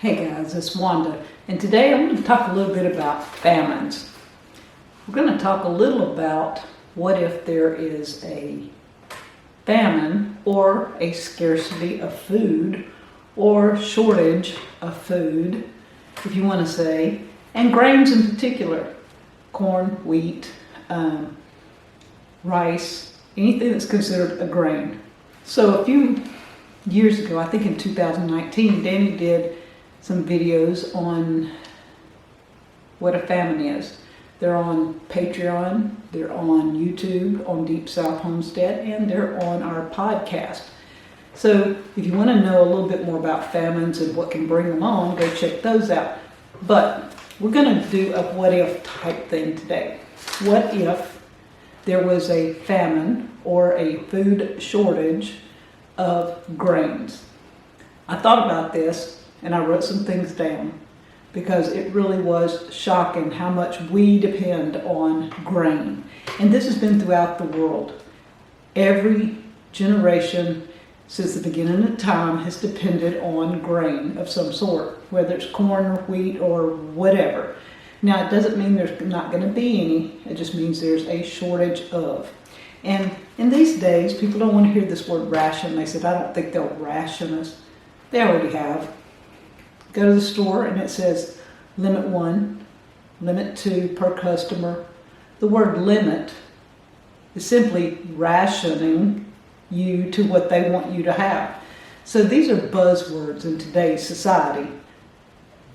Hey guys, it's Wanda, and today I'm going to talk a little bit about famines. We're going to talk a little about what if there is a famine or a scarcity of food or shortage of food, if you want to say, and grains in particular, corn, wheat, rice, anything that's considered a grain. So a few years ago, I think in 2019, Danny did some videos on what a famine is. They're on Patreon, they're on YouTube, on Deepsouth Homestead, and they're on our podcast. So if you want to know a little bit more about famines and what can bring them on, go check those out. But we're going to do a what if type thing today. What if there was a famine or a food shortage of grains? I thought about this and I wrote some things down because it really was shocking how much we depend on grain. And this has been throughout the world. Every generation since the beginning of time has depended on grain of some sort, whether it's corn or wheat or whatever. Now, it doesn't mean there's not going to be any. It just means there's a shortage of. And in these days, people don't want to hear this word ration. They said, I don't think they'll ration us. They already have. Go to the store and it says limit 1, limit 2 per customer. The word limit is simply rationing you to what they want you to have. So these are buzzwords in today's society.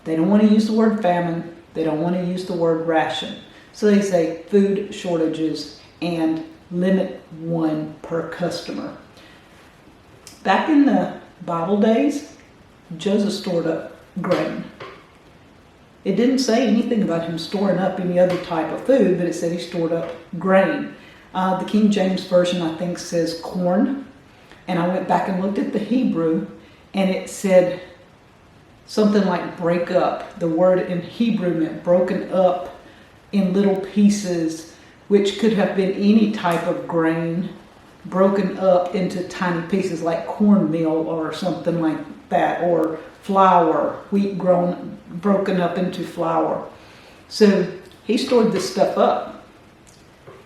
They don't want to use the word famine. They don't want to use the word ration. So they say food shortages and limit 1 per customer. Back in the Bible days, Joseph stored up grain. It didn't say anything about him storing up any other type of food, but it said he stored up grain. The King James Version, I think, says corn. And I went back and looked at the Hebrew, and it said something like break up. The word in Hebrew meant broken up in little pieces, which could have been any type of grain broken up into tiny pieces like cornmeal or something like that, or flour, wheat broken up into flour. So he stored this stuff up.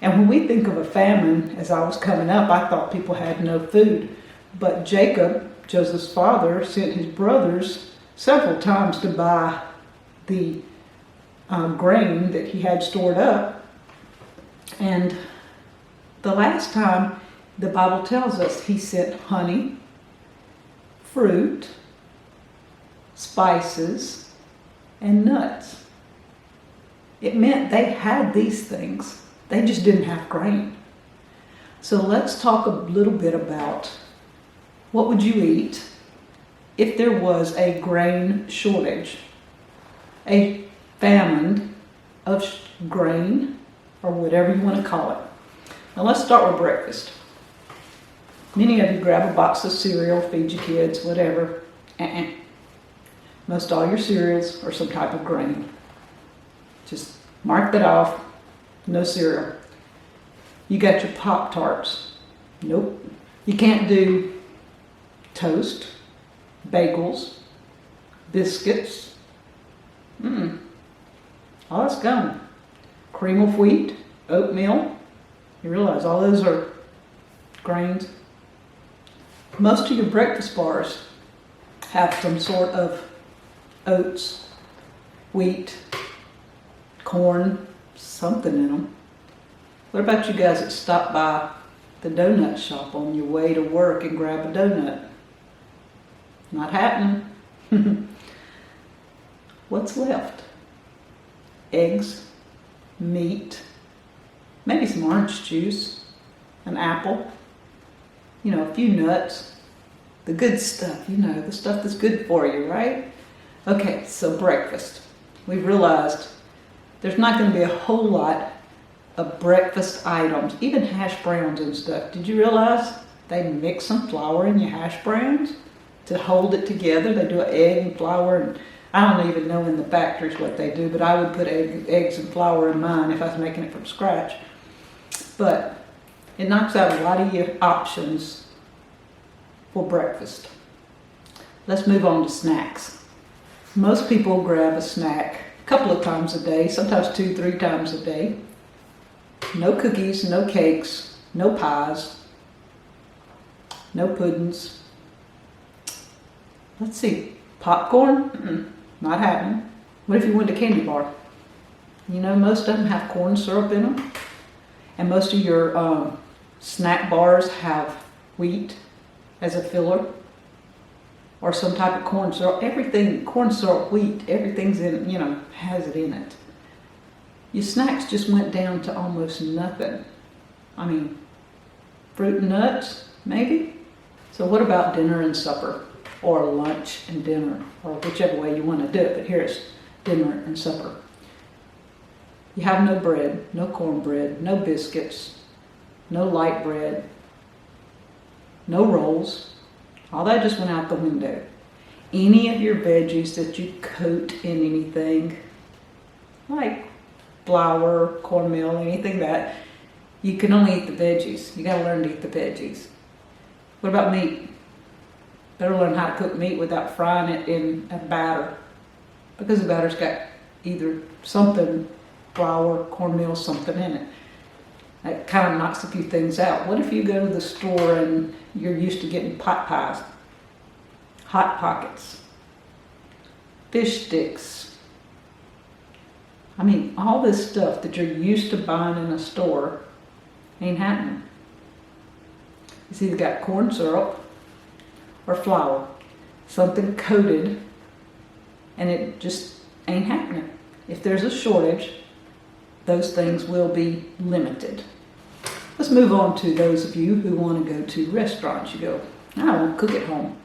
And when we think of a famine, as I was coming up, I thought people had no food. But Jacob, Joseph's father, sent his brothers several times to buy the grain that he had stored up. And the last time, the Bible tells us he sent honey, fruit, spices, and nuts. It meant they had these things. They just didn't have grain. So let's talk a little bit about what would you eat if there was a grain shortage, a famine of grain, or whatever you want to call it. Now let's start with breakfast. Many of you grab a box of cereal, feed your kids, whatever. Most all your cereals are some type of grain. Just mark that off. No cereal. You got your Pop-Tarts. Nope. You can't do toast, bagels, biscuits. All that's gone. Cream of wheat, oatmeal. You realize all those are grains. Most of your breakfast bars have some sort of oats, wheat, corn, something in them. What about you guys that stop by the donut shop on your way to work and grab a donut? Not happening. What's left? Eggs, meat, maybe some orange juice, an apple, a few nuts, the good stuff, the stuff that's good for you, right? Okay, so breakfast. We've realized there's not going to be a whole lot of breakfast items, even hash browns and stuff. Did you realize they mix some flour in your hash browns to hold it together? They do an egg and flour, and I don't even know in the factories what they do, but I would put eggs and flour in mine if I was making it from scratch. But it knocks out a lot of your options for breakfast. Let's move on to snacks. Most people grab a snack a couple of times a day, sometimes 2-3 times a day. No cookies, no cakes, no pies, no puddings. Let's see, popcorn? Not happening. What if you went to candy bar? You know, most of them have corn syrup in them. And most of your snack bars have wheat as a filler. Or some type of corn syrup. Everything, corn syrup, wheat, everything's in, has it in it. Your snacks just went down to almost nothing. I mean, fruit and nuts, maybe? So what about dinner and supper? Or lunch and dinner? Or whichever way you want to do it. But here's dinner and supper. You have no bread, no cornbread, no biscuits, no light bread, no rolls. All that just went out the window. Any of your veggies that you coat in anything, like flour, cornmeal, anything that, you can only eat the veggies. You gotta learn to eat the veggies. What about meat? Better learn how to cook meat without frying it in a batter. Because the batter's got either something, flour, cornmeal, something in it. That kind of knocks a few things out. What if you go to the store and you're used to getting pot pies, hot pockets, fish sticks? I mean, all this stuff that you're used to buying in a store ain't happening. It's either got corn syrup or flour, something coated, and it just ain't happening. If there's a shortage, those things will be limited. Let's move on to those of you who want to go to restaurants. You go, I don't cook at home.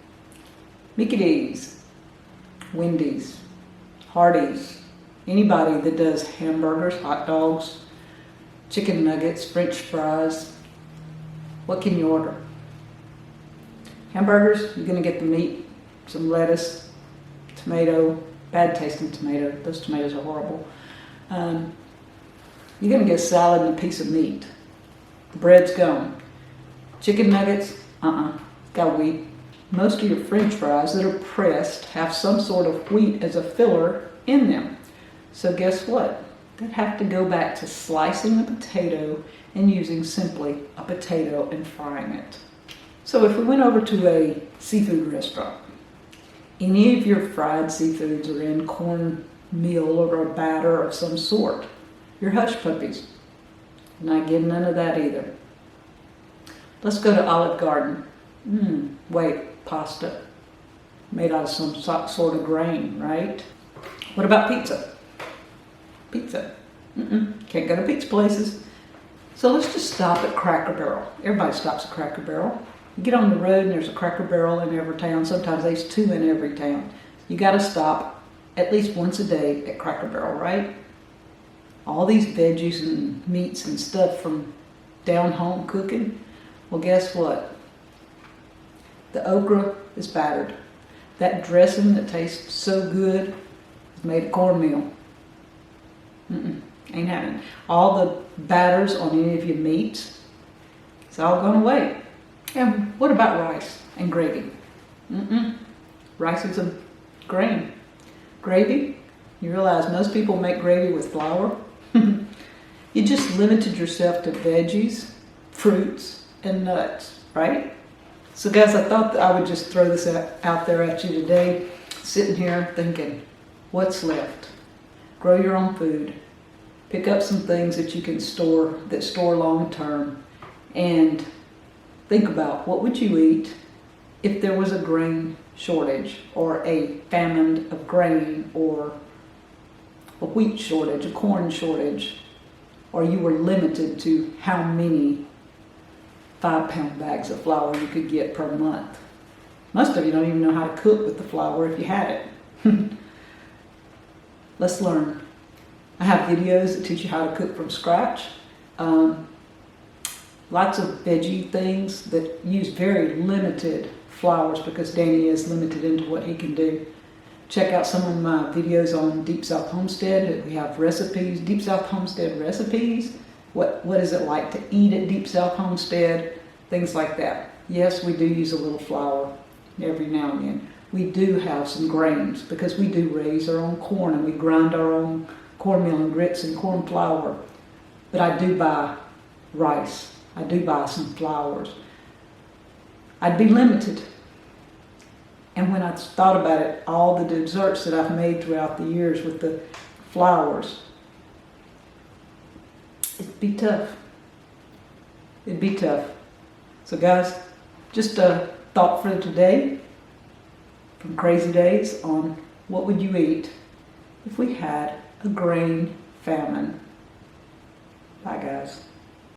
Mickey D's, Wendy's, Hardee's, anybody that does hamburgers, hot dogs, chicken nuggets, French fries. What can you order? Hamburgers, you're going to get the meat, some lettuce, tomato, bad tasting tomato. Those tomatoes are horrible. You're going to get a salad and a piece of meat. The bread's gone. Chicken nuggets, got wheat. Most of your French fries that are pressed have some sort of wheat as a filler in them. So guess what? They'd have to go back to slicing the potato and using simply a potato and frying it. So if we went over to a seafood restaurant, any of your fried seafoods are in cornmeal or a batter of some sort. Your hush puppies, not getting none of that either. Let's go to Olive Garden. Pasta. Made out of some sort of grain, right? What about pizza? Pizza. Can't go to pizza places. So let's just stop at Cracker Barrel. Everybody stops at Cracker Barrel. You get on the road and there's a Cracker Barrel in every town. Sometimes there's 2 in every town. You got to stop at least once a day at Cracker Barrel, right? All these veggies and meats and stuff from down home cooking. Well, guess what? The okra is battered. That dressing that tastes so good is made of cornmeal. Ain't happening. All the batters on any of your meats, it's all gone away. And what about rice and gravy? Rice is a grain. Gravy, you realize most people make gravy with flour. You just limited yourself to veggies, fruits, and nuts, right? So guys, I thought that I would just throw this out there at you today, sitting here thinking, what's left? Grow your own food. Pick up some things that you can store, that store long term, and think about what would you eat if there was a grain shortage or a famine of grain or a wheat shortage, a corn shortage, or you were limited to how many 5-pound bags of flour you could get per month. Most of you don't even know how to cook with the flour if you had it. Let's learn. I have videos that teach you how to cook from scratch. Lots of veggie things that use very limited flours because Danny is limited into what he can do. Check out some of my videos on Deepsouth Homestead. We have recipes, Deepsouth Homestead recipes. What is it like to eat at Deepsouth Homestead? Things like that. Yes, we do use a little flour every now and then. we do have some grains because we do raise our own corn and we grind our own cornmeal and grits and corn flour. But I do buy rice. I do buy some flours. I'd be limited. And when I thought about it, all the desserts that I've made throughout the years with the flours, it'd be tough. It'd be tough. So guys, just a thought for today from Crazy Days on what would you eat if we had a grain famine. Bye guys.